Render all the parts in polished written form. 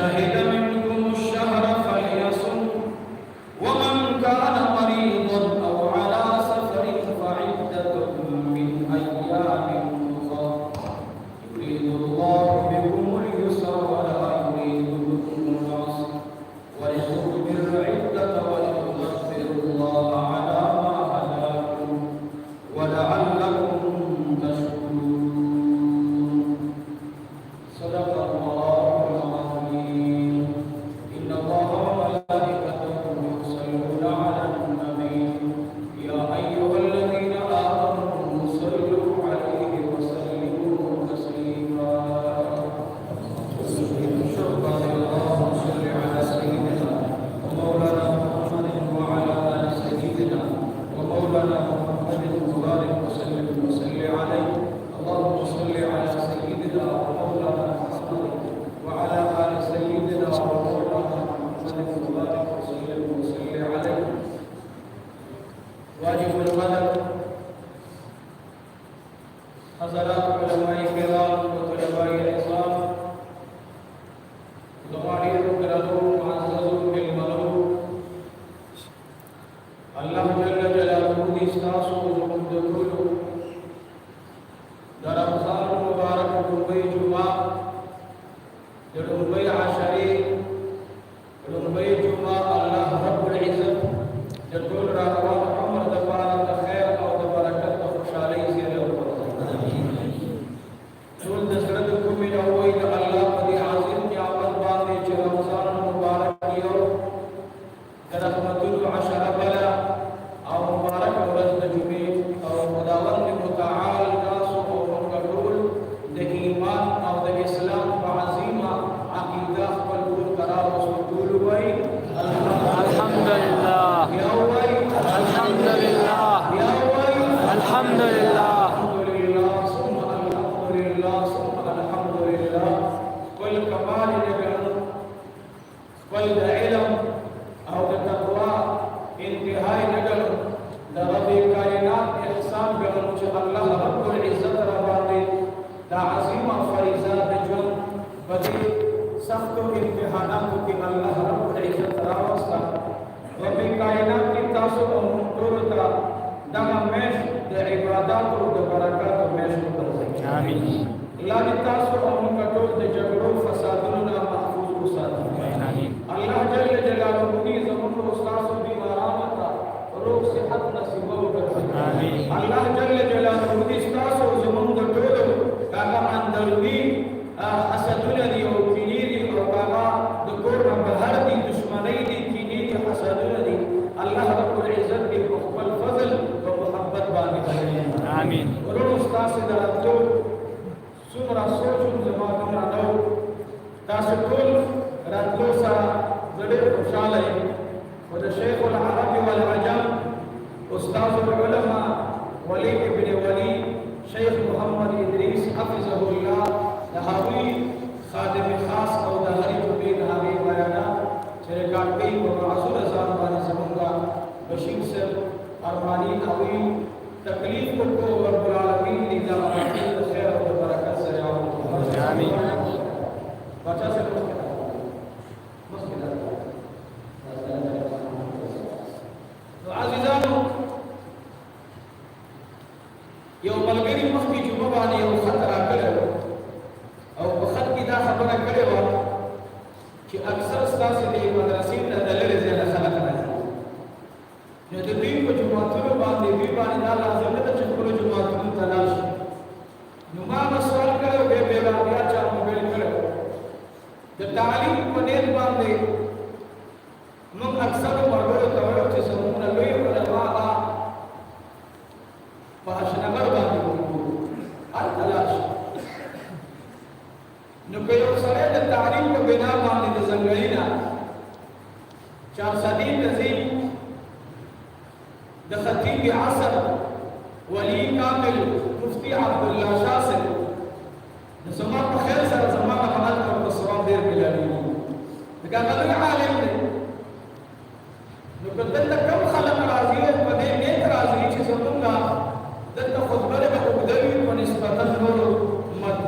شهد منكم الشهر فليصم ومن كان مريضا أو على سفر فعدة من أيام أخرى يريد الله بكم اليسر ولا يريد بكم العسر ولتكبروا العدة ولتكبروا الله على ما هداكم ولعلكم تشكرون. صدق الله العظيم. إن الله وملائكته يصلون على النبي يا أيها الذين آمنوا صلوا عليه وسلموا تسليما. اللهم صل على سيدنا ومولانا محمد وعلى آل سيدنا ومولانا محمد وبارك وسلم عليه. اللهم صل على سيدنا ومولانا محمد وعلى آل سيدنا ومولانا محمد وبارك وسلم عليه. واجب القدر حضرات علماء الكرام وطلباء العظام ضمائر كرام معزز بالملوك الله جل جلاله استاسو ومدخل درمضان مبارك دبي جمعة دبي عشري دبي جمعة الله رب العزة جل رحمة عمر دبارة خير أو دبركة وخشالي سيره شول دسرتكم من أول الله قد عظيم نعمت باندې چې رمضان مبارک یو رحمت العشر بلا او مبارک ورځ د جمعې او خداوند متعال تاسو او موږ د ایمان او د اسلام په عظیمه عقیده خپل قرار او ټول وای الحمدلله یا وای الحمدلله یا وای الحمدلله الحمدلله ثم الحمدلله ثم الحمدلله والكمال نبعه والعلم او التقوى انتهاء نقل رب الكائنات احسان بأنه الله رب العزة رباطي دا عظيم فريزات جن بدي سخت امتحانات کی اللہ رب العزت راوستا رب الكائنات کی تاسو امتورتا دغه مش د عبادت او د برکات مش وګرځي آمین الله دې تاسو او موږ ټول د جګړو فسادونو نه محفوظ وساتي آمین الله جل جلاله دې زموږ استاد بیمارانو ته روغ صحت نصیب وکړي آمین الله جل جلاله دې تاسو زموږ ټول هغه اندرونی حسدونه دي او کینې دي او هغه د کور نه بهر دي دشمنۍ دي کینې دي حسدونه دي الله رب العزت دې په خپل فضل او محبت باندې کوي آمین ورونو تاسو درته څومره سوچ زموږ نه نو تاسو ټول راتلو سره ډېر خوشاله یم او د شیخ العرب والعجم استاد العلماء ولي ابن ولي شیخ محمد ادریس حفظه الله دهاوی خادم خاص او دهری په دهاوی بیانات چې ریکارډ کوي په معصور ځان باندې زمونږه بشیر صاحب ارمانی اوی تکلیف کو رب العالمین دې دا خیر او برکت سره او آمین بچا سے تو عزیزانو یو ملګری مخکې جمعه باندې یو خط راکړی او په خط کې دا خبره کړې وه چې اکثر ستاسې د مدرسې نه د لرې ځای نه خلک راځي نو د دوی په جوماتونو باندې دوی باندې دا لازم نه ده چې خپلو جوماتونو ته لاړ شي نو ما به سوال کړی و بیا چا موبایل کړی د تعلیم په نیت باندې موږ اکثرو ملګرو ته وایو چې زموږ نه لوی علما په اشنغر باندې وګورو هلته لاړ شي نو که یو سړی د تعلیم په بنا باندې د ځنګلي نه چارصدي ته ځي د خطیب عصر ولی کامل مفتی عبدالله شاه صاحب د زما په خیر سره زما په حالت په ثواب ډېر ملاوي دا هغه عالم دی نو که دلته کم خلک راځي او په دې نیت راځي چې زمونږ دلته خطبه به اوږده وي په نسبتا نورو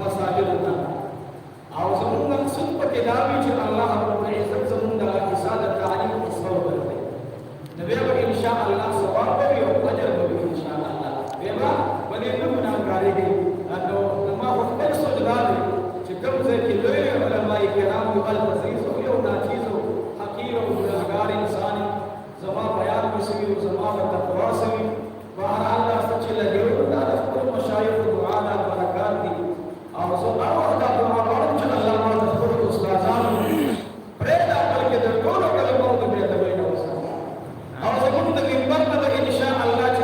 مساجدو ته او زمونږ مقصود پکې دا وي چې الله العزيز ويو ناچیزو حقیر و گناہگار انسانی زما بیان بسوی و زما تقوا سوی بہر اللہ سچ لگے دا خپل مشایخ دعا دا برکات دی او زما دا دعا کوم چې الله ما د خپل استادانو پرېدا بلکې د ټولو کلمو د دې د وینو او زموږ د منبر په ان شاء الله چې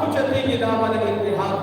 پوښتنه دا باندې اتحاد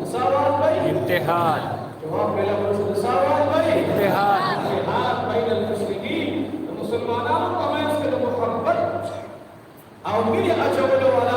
مساوات وای اتحاد جواب پہلا مساوات وای اتحاد اتحاد بین المسلمین مسلمانانو په منځ کې د محبت او مینه اچولو والا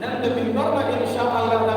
نن د منبر ان شاء الله دا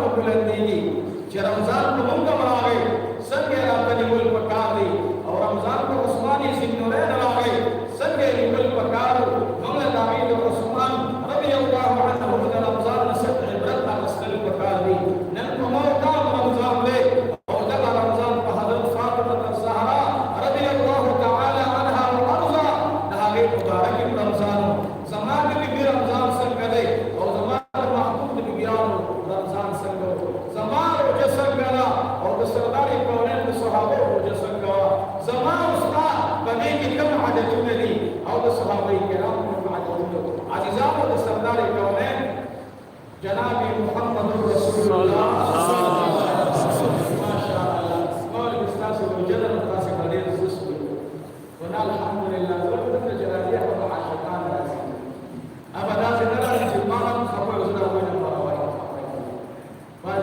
په بلندېږي چې رمضان په موږ راغی څنګه راځي ول پکار دی او رمضان په عثماني سینورین راغی څنګه ول پکار موږ داوود عثمان رضی الله عنه د رمضان څخه عبرت اخیستل پکار دی نن په موقع رمضان دی او د رمضان په حضرت فاطمه الزهرا رضی الله تعالی عنها وارضا دا هغه مبارک رمضان زمانه کې رمضان څنګه دی او زمانه محبوب دی رمضان څنګه زمانه او څنګه او د سردار کونین د صحابه او څنګه زمانه استاد باندې کې کوم عادتونه دي او د صحابه کرام کوم عادتونه عزیزانو د سردار کونین جناب محمد رسول الله ما شاء الله اسماء الاستاذ وجدنا القاسم عليه الرسول ونا الحمد لله ربنا جلاله وعاشقان راسي ابدا جنرال جمال خبر زرا وين مروا بعد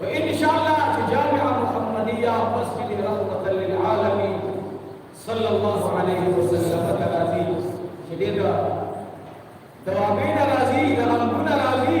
وان شاء الله في جامعه محمديه مسجد رحمه للعالمين صلى الله عليه وسلم تراضي شديدا دوامين راضي غمنا راضي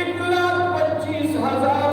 1,25,000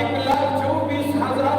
1,24,000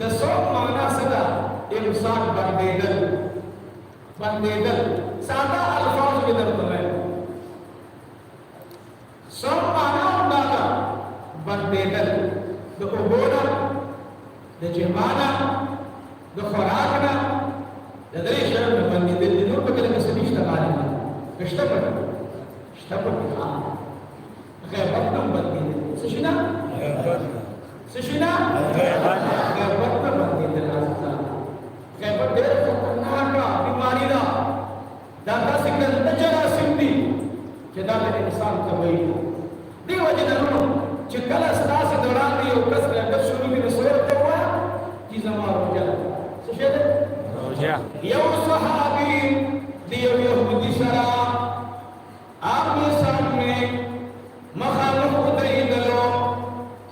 د صوت معنا سره انسان بندیدل ساده الفاظ کې درته وایم صوت معنا دا بندیدل د اوبونا د جمانا د خوراکنا د درې شرط بندیدل د نور په کله کې سنشته غالي کشته پټه شته پټه غیبت نم بندیدل څه شنه سشنا غیبت پر بندیدل عزیزان غیبت ډېر خطرناک بیماری ده دا داسې جراثیم دي چې دا د انسان تبعی دی وجه نه چې کله ستاسو دوران دی یو کس غیبت شروع کړي نو سره ته وایه چې زما روژه ده څه شی ده روژه یو صحابي دی یو یهودي سره آمنے سامنے مخالف ودرېدلو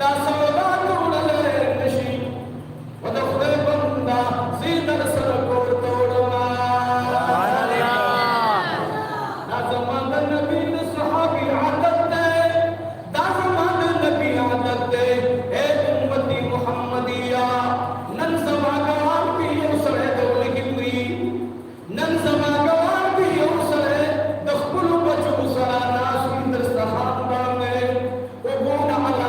da saudade ulale nashi wada khudai banda zidar sarko todma da zaman nabi ne sahabi adat da zaman nabi adat e ummati muhammadiya nan zamagawar ki usre dawle kitri nan zamagawar ki usre dakhulu bachu sara nas indar sahan bane ubuna ala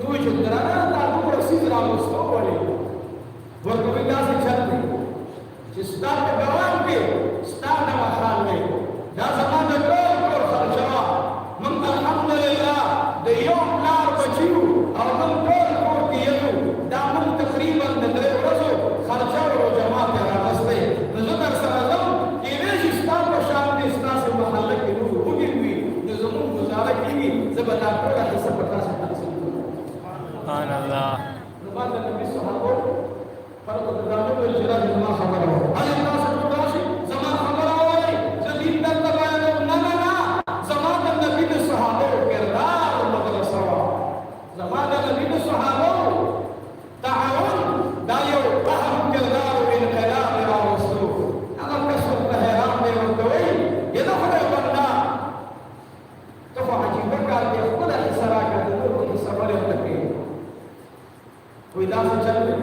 Lui giungerà da due si trova storie. Vorrei vedere se c'è. Ci sta davanti, sta davanti. Da zamana kor kharja. Man alhamdulillah, de yom nar bachiu, aw man kor kiyu. Da man takriban de rozo kharja ro jamaat ra raste. Nazar salam, ki sta bashan sta se mahalla ki ru ugi hui. Nazamun guzara ki zabata ka hisab bata sakta. سبحان الله نبات النبي صحابه فرق الدرامة والجلال زمان خبره هل الناس القداشي زمان خبره ولي جديد دلتبايا نمنا زمان النبي صحابه كردار مدر سوا زمان النبي صحابه تعاون دايو فهم كردار من خلال رسول أنا كسر تهران من الدوي يدخل بنا كفا عجيبا قال يقول الحسراء كدنور وحسراء لتكين وإذا سجلت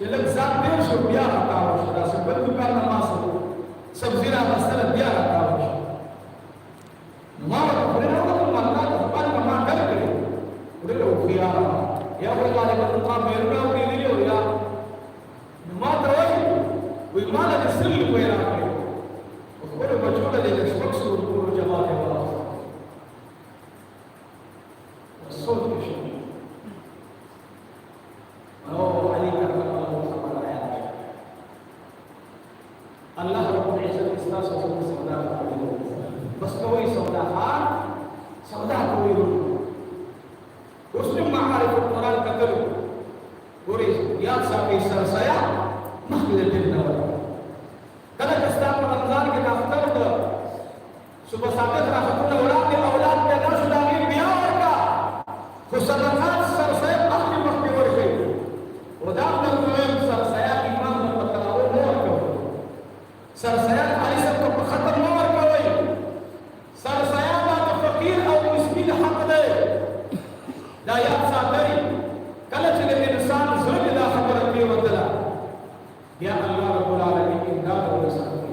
Cilek zakir syubiya tahu sudah sebab bukan masuk sabzira masalah dia tahu. Nama boleh orang mana depan kemakan ke? Udah ukia. Ya boleh ada tempat berapa ini ya. Nama terus, wimala disini berapa? Boleh baca dari instruksi untuk jemaah Allah. Rasul Kristus. Oh, Ali kata Allah Rabbul Izzat Islam sesuatu saudara bas kawai saudara saudara kawai Muslim ma'arif Quran katalu Quris ya sabi saya mahkil al-jannah kalau kesempatan Ramadan kita aftar ke subuh saatnya terasa aulad dan sudah biarka khususnya saya mahkil warga ودعنا المهم سرسيات إمام المتقاون موركو سرسيات عيسى بخطر موركوي سرسيات فقير أو مسكين حق ده لا يأسى دري كلا تلك الإنسان زوج لا خبر فيه وطلع يا الله رب العالمين إمداد ورسالته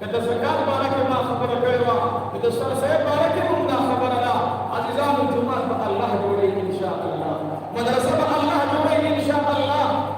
kata zakat barake ma khabar kaywa kata saya barake munda khabarala azizam jumat ba Allah jode insyaallah madrasah ba Allah jode insyaallah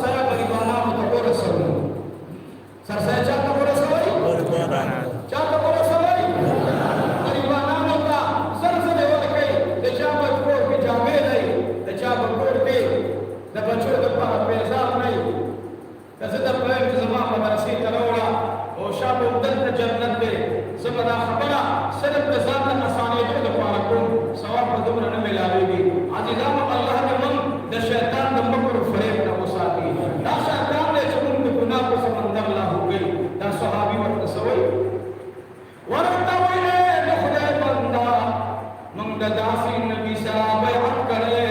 saya bagaimana untuk rasul sir saya cakap kepada saya cakap kepada saya bagaimana maka sir saya wakai dejabat ko ke jabe nahi dejabat ko ke da bachur da pezar nahi da zada prem zaman madrasi tarawla o shab udat jannat de zamada khabara sanad da zat asani da parakum sawab dumra na milawi azizam Allah ke man da shaytan da makr farib da usati da shaytan ne chumun ke guna ko samandar la ho gayi da sahabi wa tasawwi wartawile da khuday banda mangda dasi nabi sa bay'at kare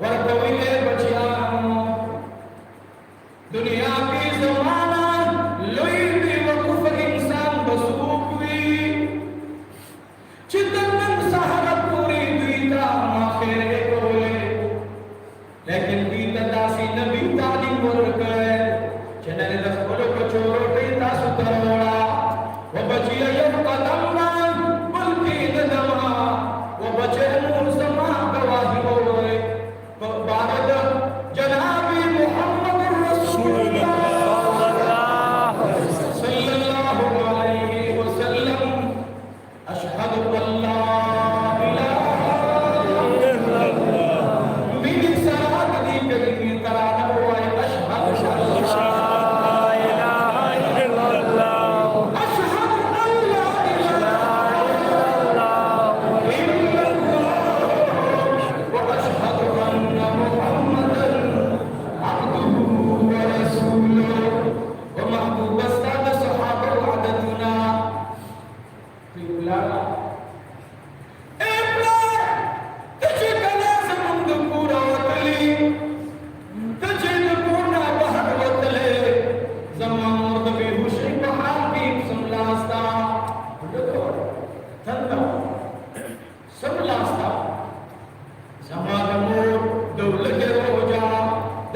Wartawile bachya